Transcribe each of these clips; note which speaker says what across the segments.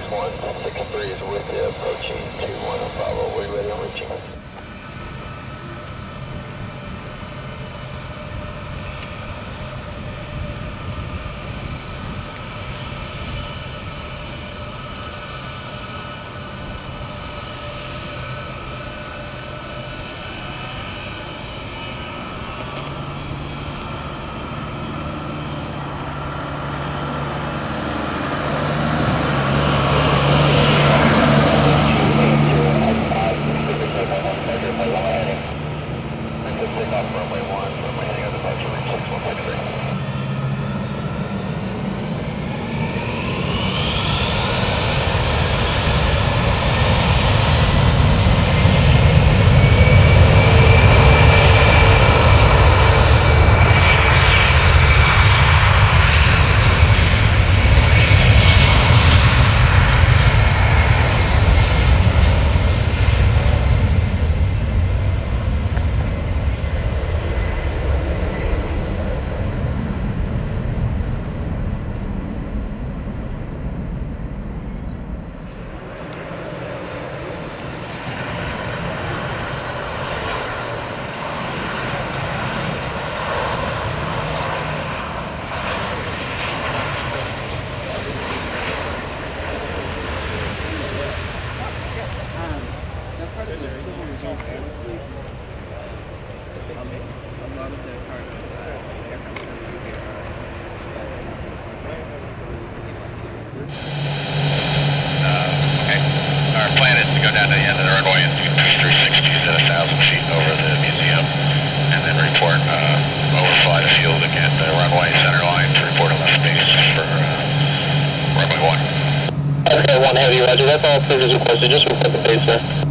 Speaker 1: 6163 is with you, approaching 21 Bravo. Are you ready on reaching?
Speaker 2: Okay, 1 heavy, roger. That's all service requested. Just report the base, sir.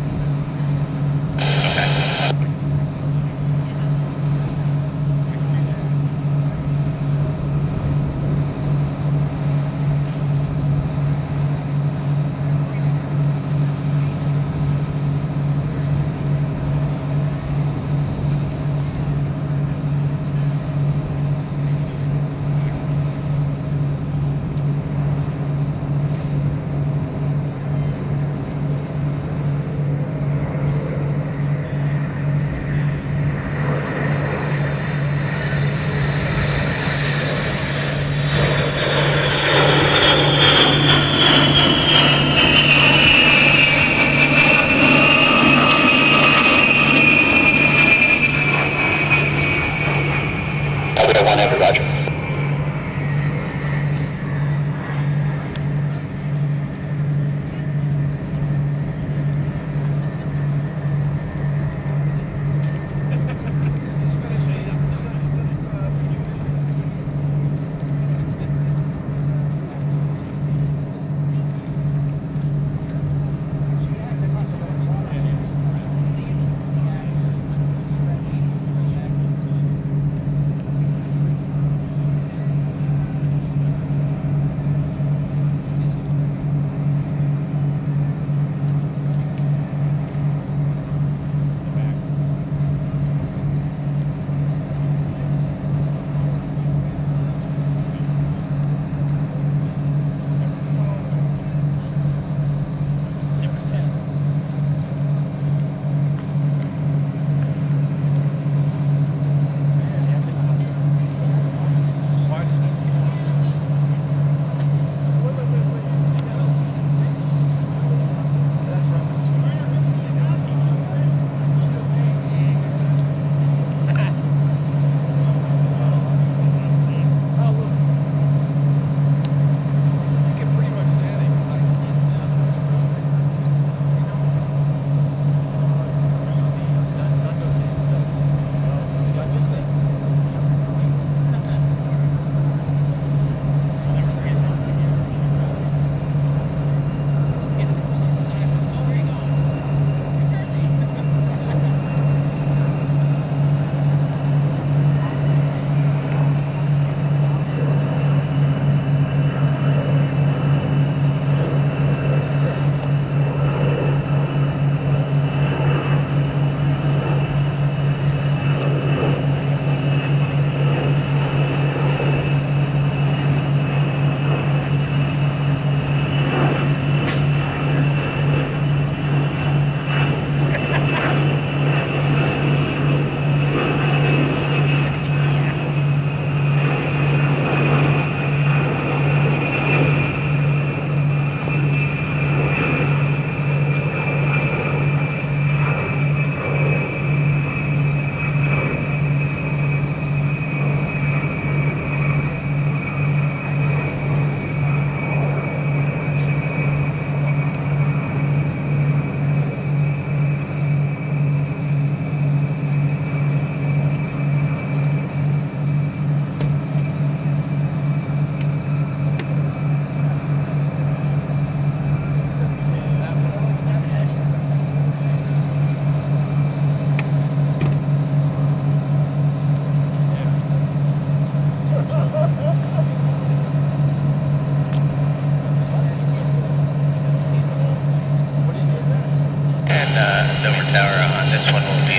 Speaker 3: Dover Tower on this one will be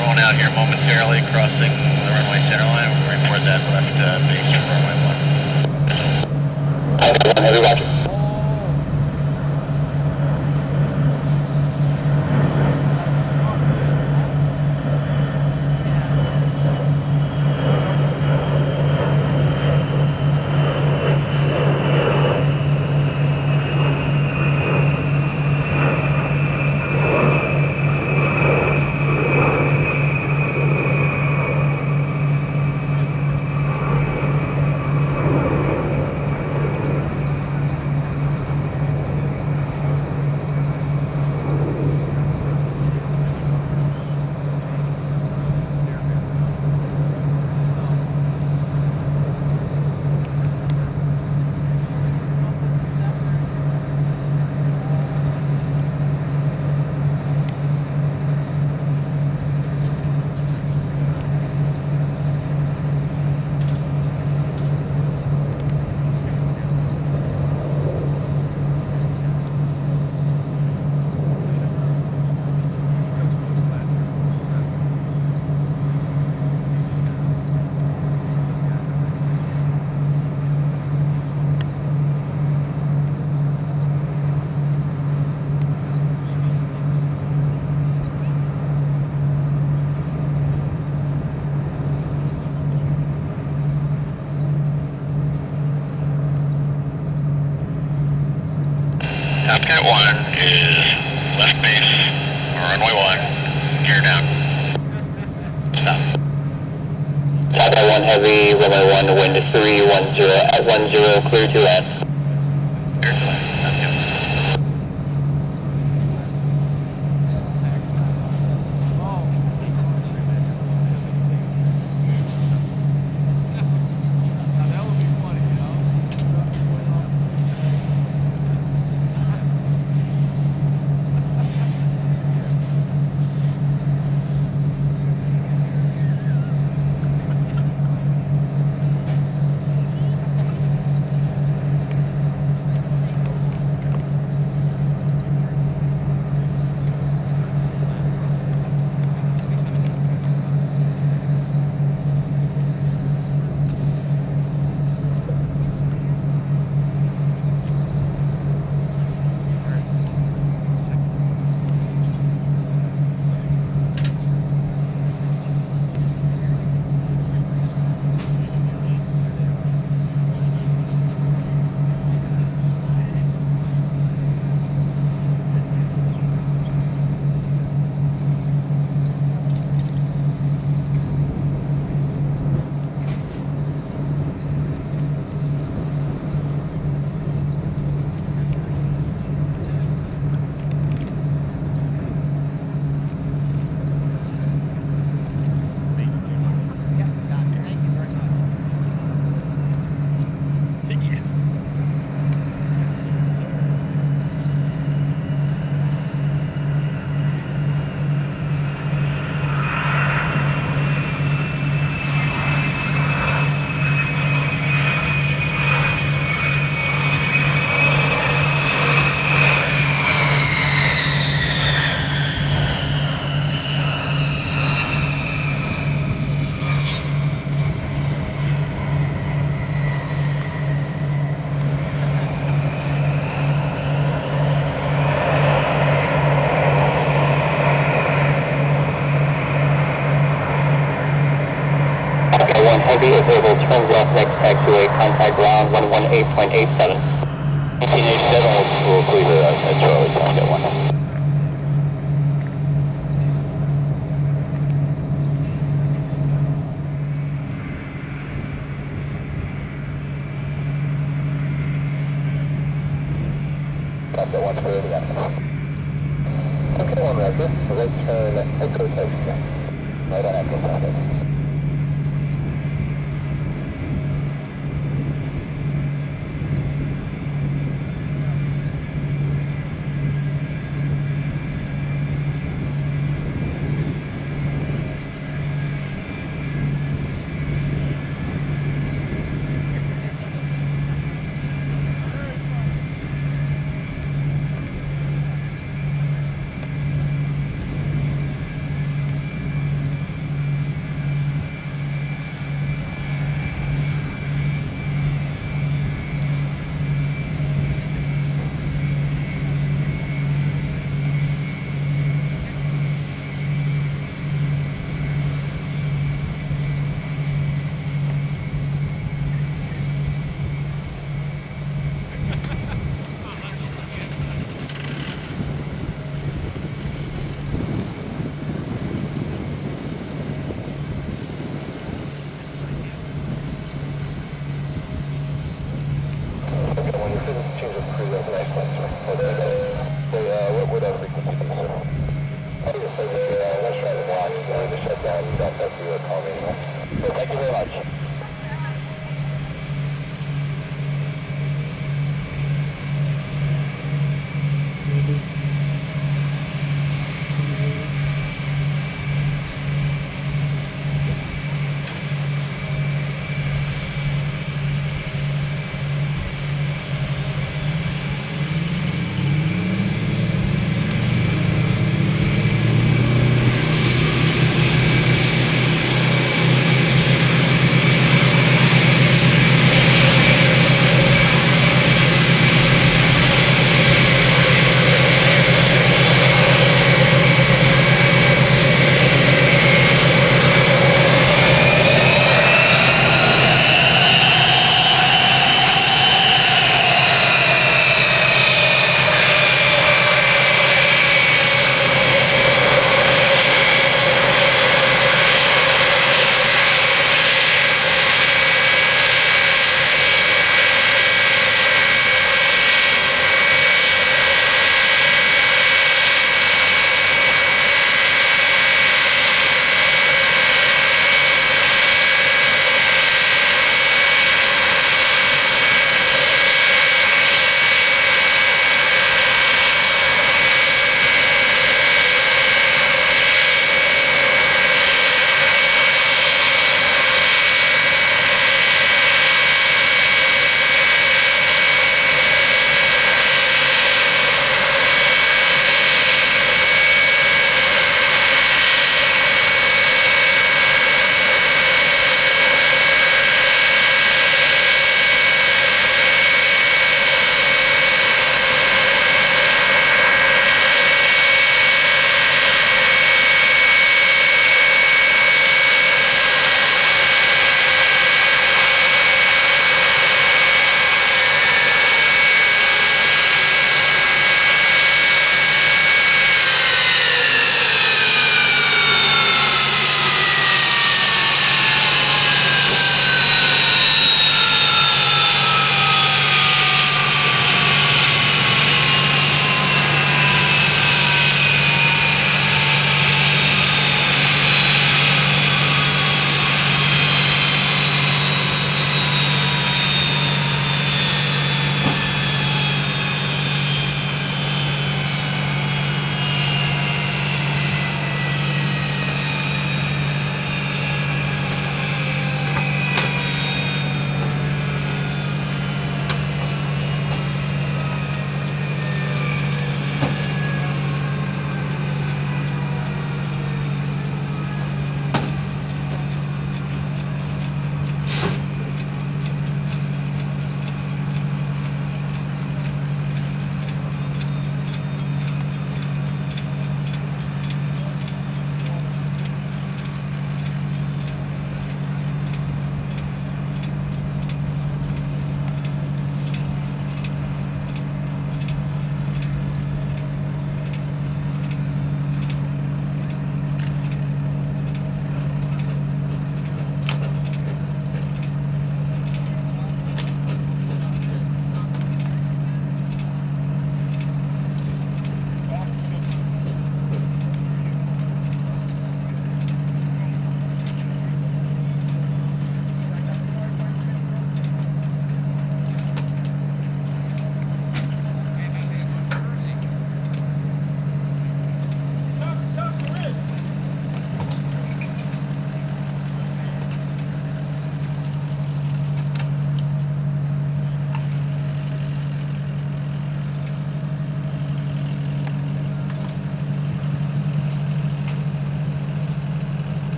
Speaker 3: rolling out here momentarily, crossing the runway center line. We'll report that left base for runway 1.
Speaker 2: Heavy, roger.
Speaker 3: Tomcat 1 is left base, runway 1, gear down. Stop.
Speaker 2: Tomcat 1 heavy, runway 1, wind 310 at 10, clear to land.
Speaker 3: Clear to land.
Speaker 2: Heavy is able, turns left next taxiway, contact ground 118.87.
Speaker 1: 1887 will clear at Charlie, Tomcat 1. Tomcat 1 clear to that. Tomcat 1 Roger, right turn, Echo taxi. Right on Echo traffic.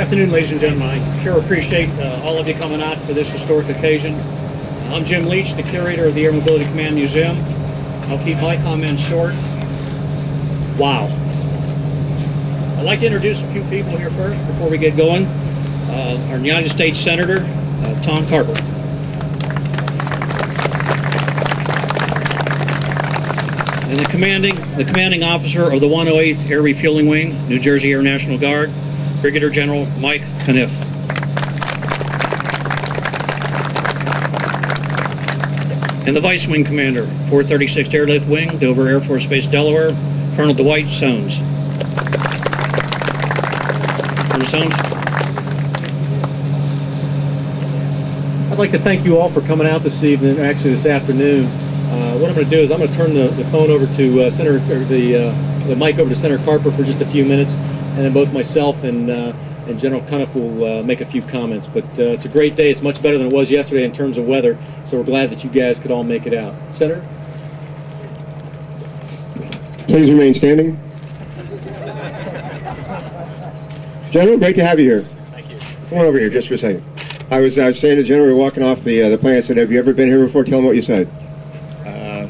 Speaker 4: afternoon, ladies and gentlemen. I sure appreciate all of you coming out for this historic occasion. I'm Jim Leech, the curator of the Air Mobility Command Museum. I'll keep my comments short. Wow. I'd like to introduce a few people here first before we get going. Our United States Senator, Tom Carper. And the commanding officer of the 108th Air Refueling Wing, New Jersey Air National Guard, Brigadier General Mike Cunniff. And the Vice Wing Commander, 436th Airlift Wing, Dover Air Force Base, Delaware, Colonel Dwight Sones. Colonel Sones.
Speaker 5: I'd like to thank you all for coming out this evening, actually this afternoon. What I'm going to do is I'm going to turn the phone over to the mic over to Senator Carper for just a few minutes, and then both myself and General Cunniff will make a few comments. But it's a great day. It's much better than it was yesterday in terms of weather, so we're glad that you guys could all make it out. Senator?
Speaker 6: Please remain standing. General, great to have you here.
Speaker 3: Thank you.
Speaker 6: Come on over here just for a second. I was saying to General, we were walking off the plane. I said, have you ever been here before? Tell him what you said.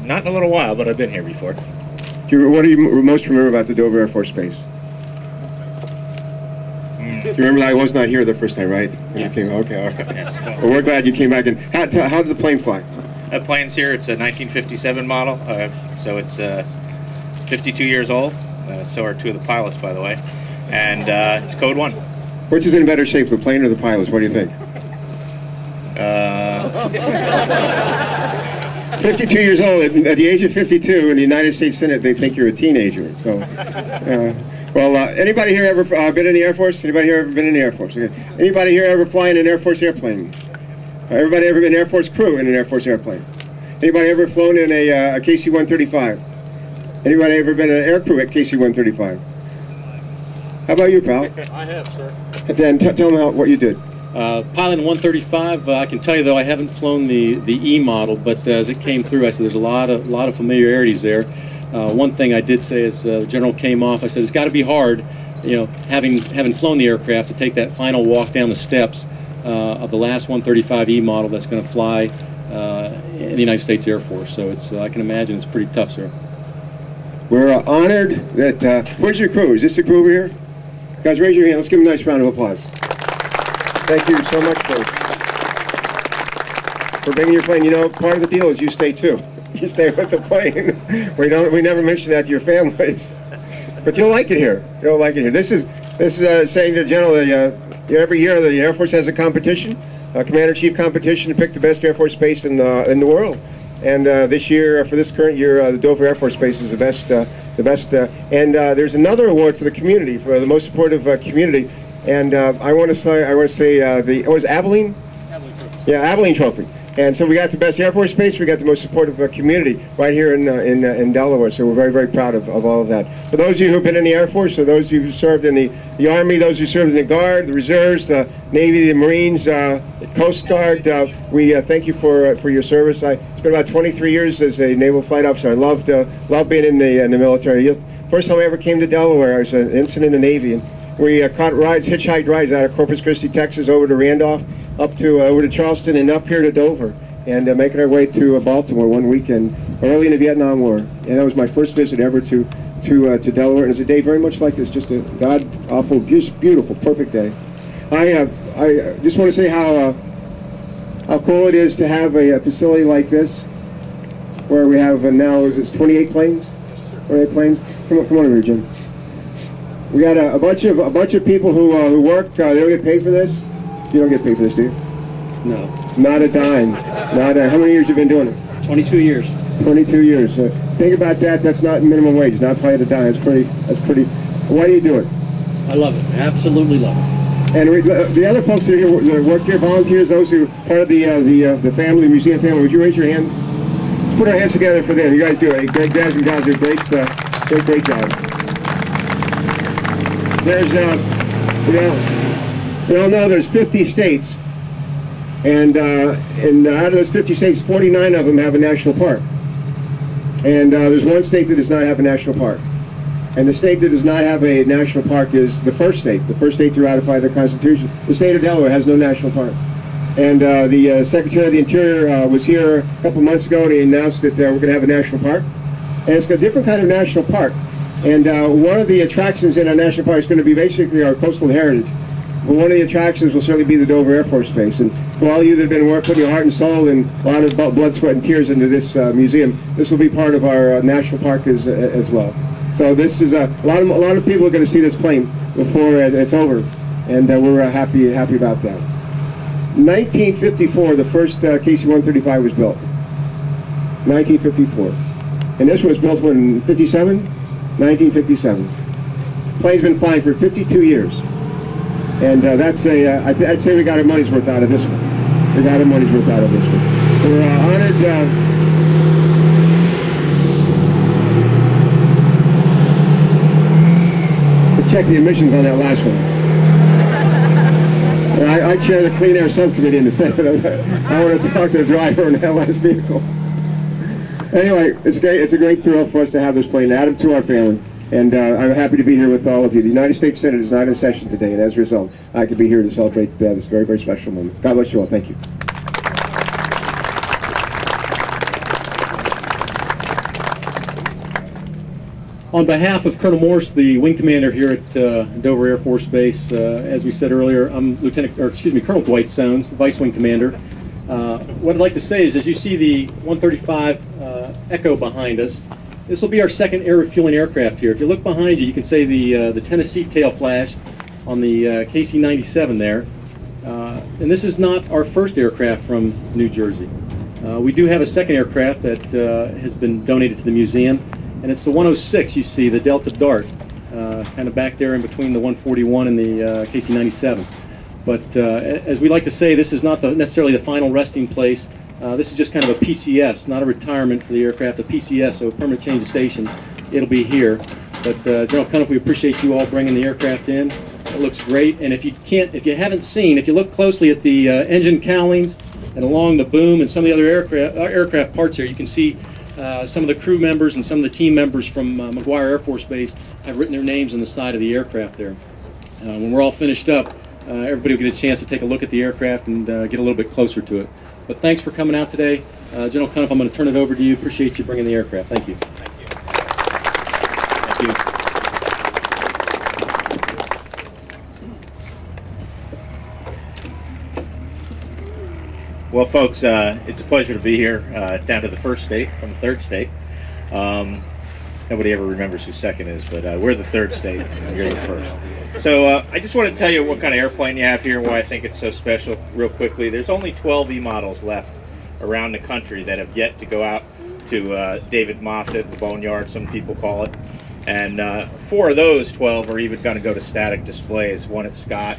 Speaker 3: Not in a little while, but I've been here before.
Speaker 6: What do you most remember about the Dover Air Force Base? Do you remember I was not here the first time, right?
Speaker 3: Yes.
Speaker 6: Okay, all right.
Speaker 3: Yes.
Speaker 6: Well, we're glad you came back. And how did the plane fly?
Speaker 3: That plane's here. It's a 1957 model, so it's 52 years old. So are two of the pilots, by the way. And it's Code 1.
Speaker 6: Which is in better shape, the plane or the pilots? What do you think? 52 years old. At the age of 52 in the United States Senate, they think you're a teenager. So, well, anybody here ever been in the Air Force? Anybody here ever been in the Air Force? Okay. Anybody here ever flying an Air Force airplane? Everybody ever been an Air Force crew in an Air Force airplane? Anybody ever flown in a KC-135? Anybody ever been an air crew at KC-135? How about you, pal?
Speaker 5: I have, sir.
Speaker 6: Dan, tell them what you did.
Speaker 5: Piloting 135, I can tell you though I haven't flown the E model, but as it came through, I said there's a lot of familiarities there. One thing I did say as the general came off, I said it's got to be hard, you know, having flown the aircraft, to take that final walk down the steps of the last 135E model that's going to fly in the United States Air Force. So it's I can imagine it's pretty tough, sir.
Speaker 6: We're honored that. Where's your crew? Is this the crew over here? Guys, raise your hand. Let's give them a nice round of applause. Thank you so much for bringing your plane. You know, part of the deal is you stay too. You stay with the plane. We never mention that to your families, but you'll like it here. You'll like it here. This is saying to the general. Every year the Air Force has a competition, a commander-in-chief competition to pick the best Air Force base in the world. And this year, for this current year, the Dover Air Force Base is the best. And there's another award for the community, for the most supportive community. And I want to say it was Abilene? Yeah, Abilene Trophy. And so we got the best Air Force Base, we got the most supportive community right here in Delaware. So we're very, very proud of all of that. For those of you who've been in the Air Force, or those of you who served in the Army, those who served in the Guard, the Reserves, the Navy, the Marines, the Coast Guard, we thank you for your service. I spent about 23 years as a naval flight officer. I loved being in the military. First time I ever came to Delaware, I was an ensign in the Navy. And we caught rides, hitchhiked rides out of Corpus Christi, Texas, over to Randolph, up to over to Charleston, and up here to Dover, and making our way to Baltimore one weekend early in the Vietnam War. And that was my first visit ever to Delaware. And it was a day very much like this, just a god-awful, beautiful, perfect day. I just want to say how cool it is to have a facility like this, where we have now, is it 28 planes? Yes, sir. 28 planes. Come on over here, Jim. We got a bunch of people who work. They don't get paid for this. You don't get paid for this, do you?
Speaker 5: No.
Speaker 6: Not a dime. Not a. How many years have you been doing it?
Speaker 5: 22 years.
Speaker 6: 22 years. Think about that. That's not minimum wage. Not paying a dime. That's pretty. Why do you do it?
Speaker 5: I love it. Absolutely love it.
Speaker 6: And the other folks that are here, that work here, volunteers, those who are part of the family, the museum family, would you raise your hand? Let's put our hands together for them. You guys do it. Guys and gals do a great job. There's, we all know there's 50 states, and out of those 50 states, 49 of them have a national park. And there's one state that does not have a national park. And the state that does not have a national park is the first state to ratify the Constitution. The state of Delaware has no national park. And the Secretary of the Interior was here a couple months ago, and he announced that we're going to have a national park. And it's a different kind of national park. And one of the attractions in our national park is going to be basically our coastal heritage. But one of the attractions will certainly be the Dover Air Force Base. And for all of you that have been putting your heart and soul and a lot of blood, sweat, and tears into this museum, this will be part of our national park as well. So this is a lot of people are going to see this plane before it's over, and we're happy about that. 1954, the first KC-135 was built. 1954, and this was built when 57, 1957. Plane's been flying for 52 years. And that's I'd say we got our money's worth out of this one. We got our money's worth out of this one. So we're honored to check the emissions on that last one. I chair the Clean Air Subcommittee in the Senate. I want to talk to the driver in that last vehicle. Anyway, it's great. It's a great thrill for us to have this plane, add it to our family. And I'm happy to be here with all of you. The United States Senate is not in session today, and as a result, I could be here to celebrate this very, very special moment. God bless you all. Thank you.
Speaker 5: On behalf of Colonel Morse, the wing commander here at Dover Air Force Base, as we said earlier, I'm Colonel Dwight Sones, Vice Wing Commander. What I'd like to say is, as you see the 135 Echo behind us, this will be our second air refueling aircraft here. If you look behind you, you can see the Tennessee tail flash on the KC-97 there. And this is not our first aircraft from New Jersey. We do have a second aircraft that has been donated to the museum, and it's the 106 you see, the Delta Dart, kind of back there in between the 141 and the KC-97. But as we like to say, this is not necessarily the final resting place. This is just kind of a PCS, not a retirement for the aircraft, a PCS, so a permanent change of station. It'll be here. But General Cunniff, we appreciate you all bringing the aircraft in. It looks great. And if you haven't seen, if you look closely at the engine cowlings and along the boom and some of the other aircraft parts here, you can see some of the crew members and some of the team members from McGuire Air Force Base have written their names on the side of the aircraft there. When we're all finished up, everybody will get a chance to take a look at the aircraft and get a little bit closer to it. But thanks for coming out today. General Cunniff, I'm going to turn it over to you. Appreciate you bringing the aircraft. Thank you.
Speaker 3: Thank you. Thank you. Well, folks, it's a pleasure to be here down to the first state from the third state. Nobody ever remembers who second is, but we're the third state, and you're the first. So I just want to tell you what kind of airplane you have here and why I think it's so special real quickly. There's only 12 E models left around the country that have yet to go out to David Moffett, the Boneyard, some people call it. And 4 of those 12 are even going to go to static displays. One at Scott,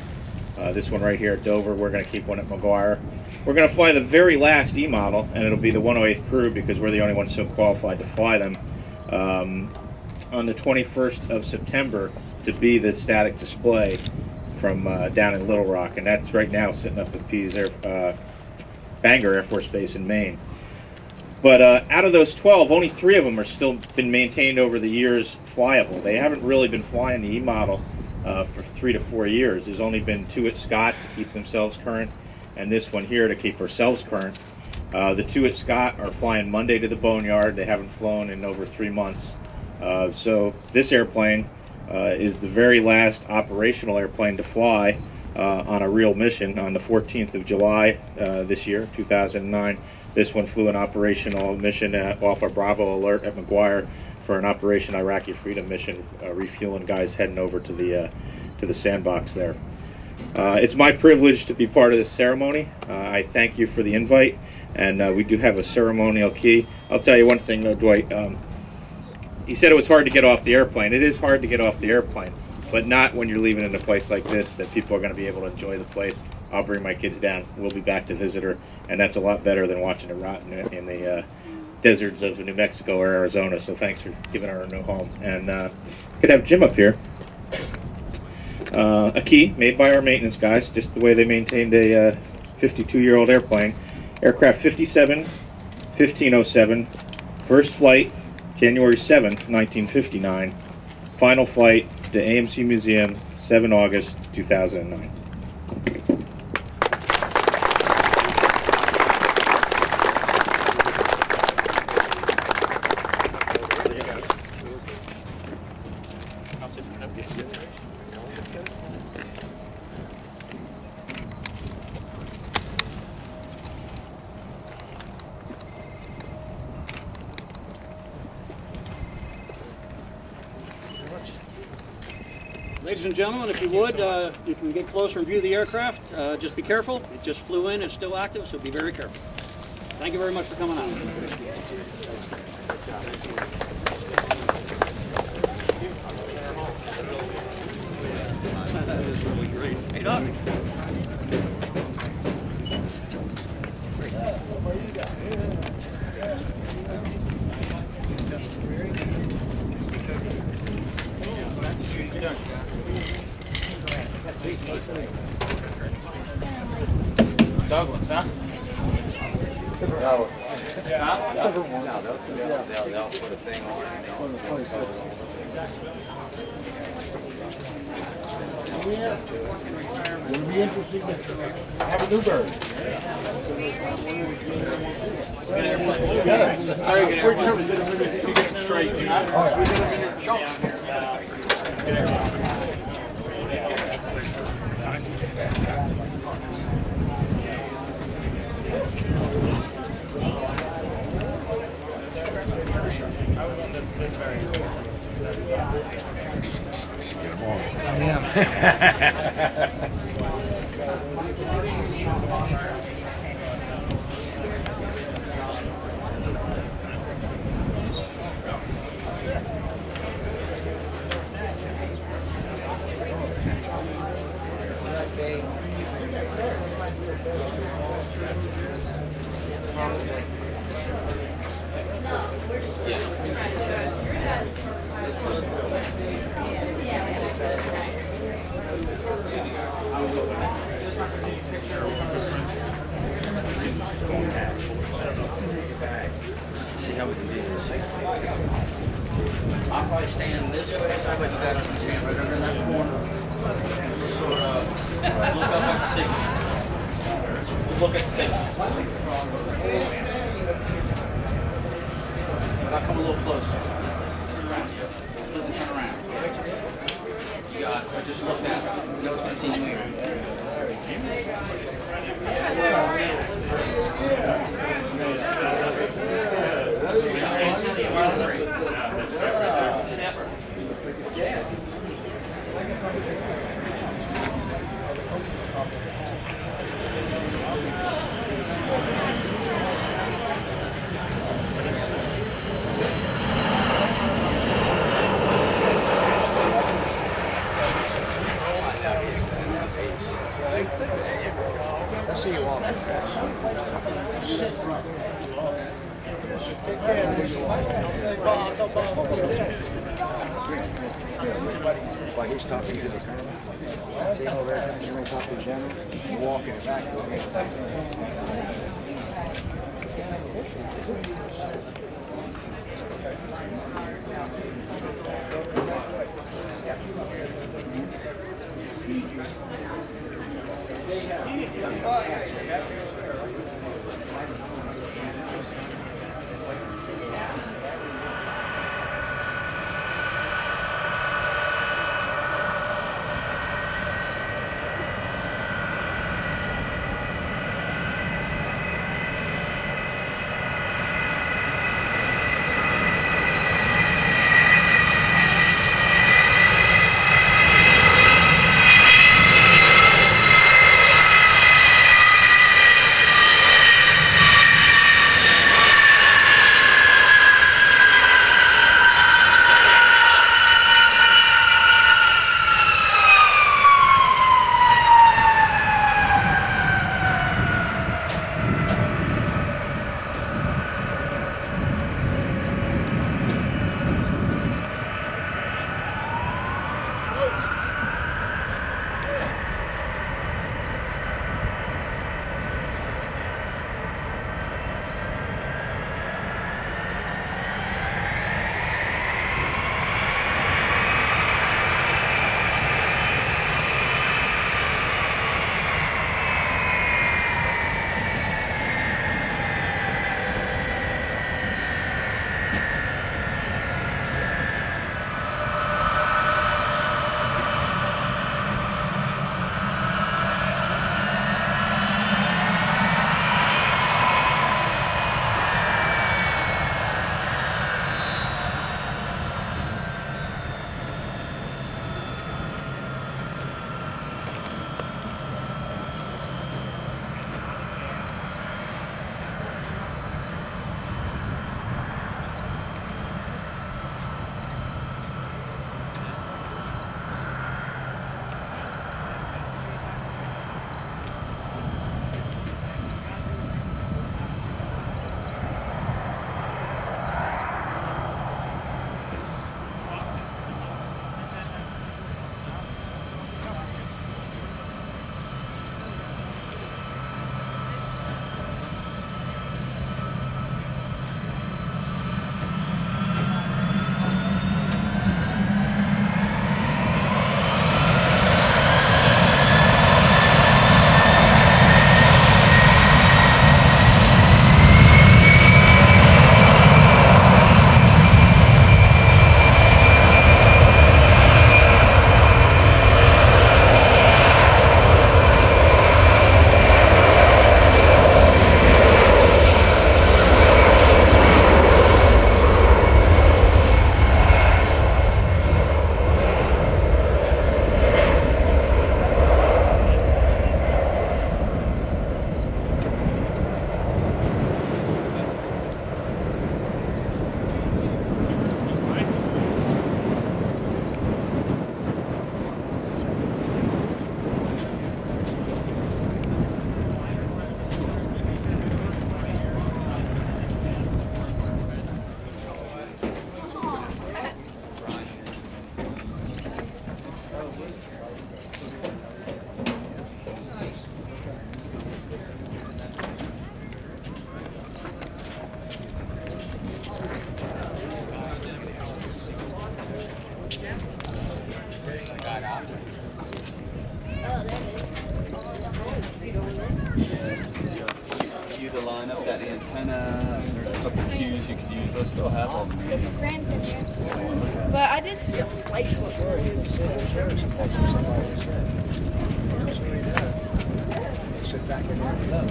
Speaker 3: this one right here at Dover. We're going to keep one at McGuire. We're going to fly the very last E model, and it'll be the 108th crew because we're the only ones so qualified to fly them on the 21st of September to be the static display from down in Little Rock, and that's right now sitting up at Bangor Air Force Base in Maine. But out of those 12, only 3 of them are still been maintained over the years flyable. They haven't really been flying the E model for 3 to 4 years. There's only been 2 at Scott to keep themselves current, and this one here to keep ourselves current. The 2 at Scott are flying Monday to the Boneyard. They haven't flown in over 3 months. So this airplane is the very last operational airplane to fly on a real mission on the 14th of July this year, 2009. This one flew an operational mission off a Bravo alert at McGuire for an Operation Iraqi Freedom mission, refueling guys heading over to the sandbox there. It's my privilege to be part of this ceremony. I thank you for the invite, and we do have a ceremonial key. I'll tell you one thing though, Dwight. He said it was hard to get off the airplane. It is hard to get off the airplane, but not when you're leaving in a place like this that people are going to be able to enjoy the place. I'll bring my kids down. We'll be back to visit her, and that's a lot better than watching her rot in the deserts of New Mexico or Arizona. So thanks for giving her a new home. And could have Jim up here. A key made by our maintenance guys, just the way they maintained a 52-year-old airplane. Aircraft 57-1507, first flight January 7th, 1959. Final flight to AMC Museum, 7 August 2009.
Speaker 4: Ladies and gentlemen, if you would, you can get closer and view the aircraft. Just be careful. It just flew in. It's still active, so be very careful. Thank you very much for coming out. Hey, Doc.
Speaker 7: Douglas, huh?
Speaker 1: No.
Speaker 7: Yeah.
Speaker 1: They'll put a thing on it.
Speaker 8: It'll be interesting to have a new bird.
Speaker 7: I'll probably stand this way, so but you guys can stand right under that corner. And just sort of look up at the signal. Look at the signal. I'll come a little closer. Turn around. Turn around. You got it. Just look at it. You know it's going to see you here.
Speaker 8: I'll see you all. While he's talking to the colonel, see how right now you're talking to the general, walking back to him.
Speaker 9: View the line, I've got the antenna, there's a couple cues you could use. I still have them.
Speaker 10: It's cramped in there. But I did see a flight before.
Speaker 8: Sit back in there and look.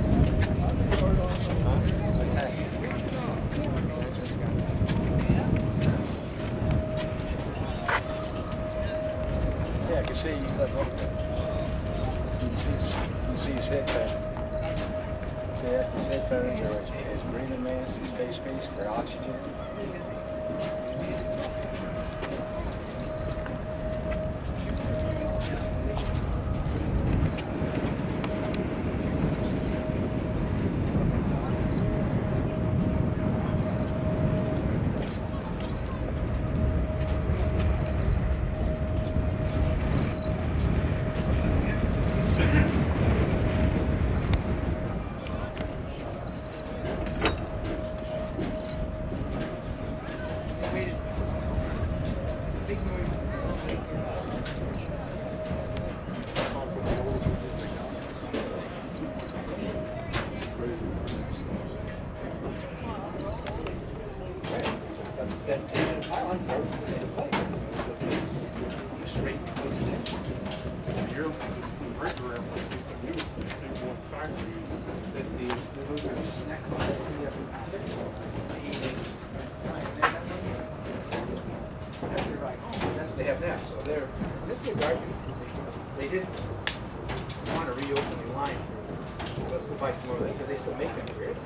Speaker 8: Yeah, I can see you look over there. You can see his head feather. See, that's his head feathers or his breathing mask, his face piece for oxygen. They have now, so they're. This is a garbage. They didn't want to reopen the line for. Let's go buy some more of that because they still make them here.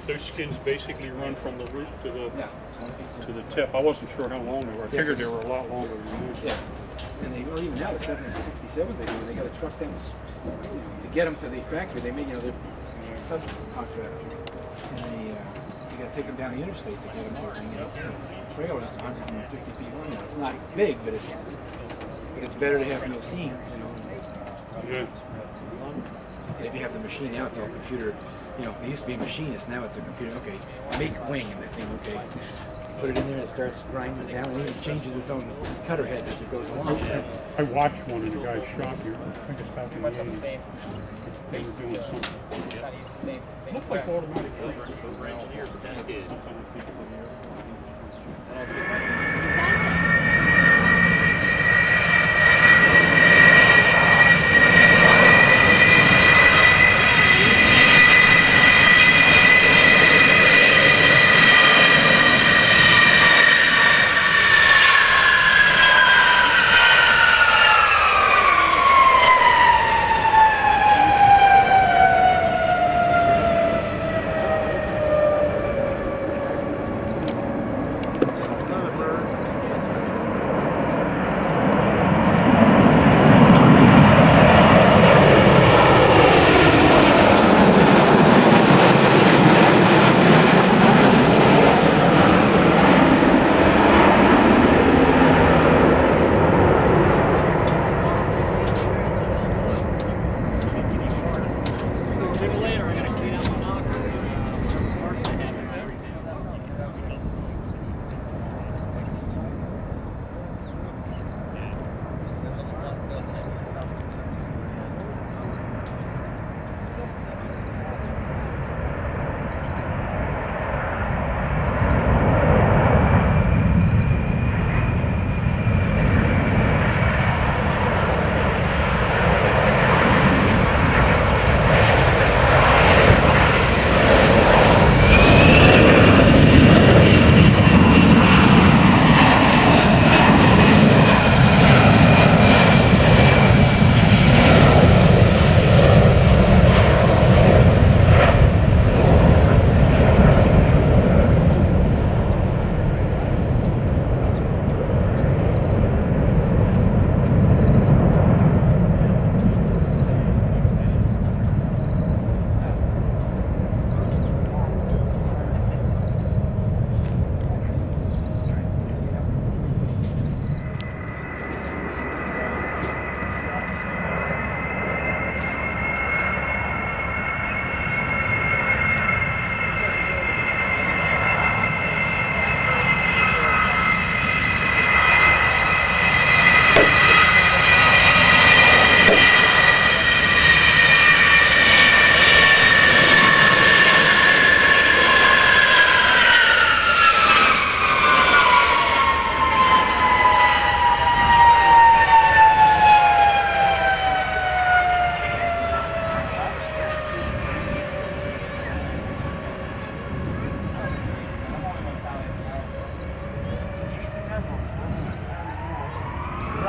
Speaker 11: Those skins basically run from the root to the tip. I wasn't sure how long they were. I figured they were a lot longer than this.
Speaker 8: Yeah. And they, well, even now the 767s they do, they got to truck them to get them to the factory. They make, they're subcontractor, and they got to take them down the interstate to get them to the trailer that's 150 feet long. It's not big, but it's better to have no seams,
Speaker 11: Yeah.
Speaker 8: And if you have the machine now, it's all computer. It used to be a machinist, now it's a computer. Okay, make wing, and the thing, okay, put it in there, and it starts grinding it down, and it even changes its own cutter head as it goes along.
Speaker 11: I watched one in the guy's shop here. I think it's back in the 80s. They were doing something. It looked like automatic.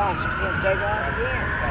Speaker 12: bastards gonna take off again.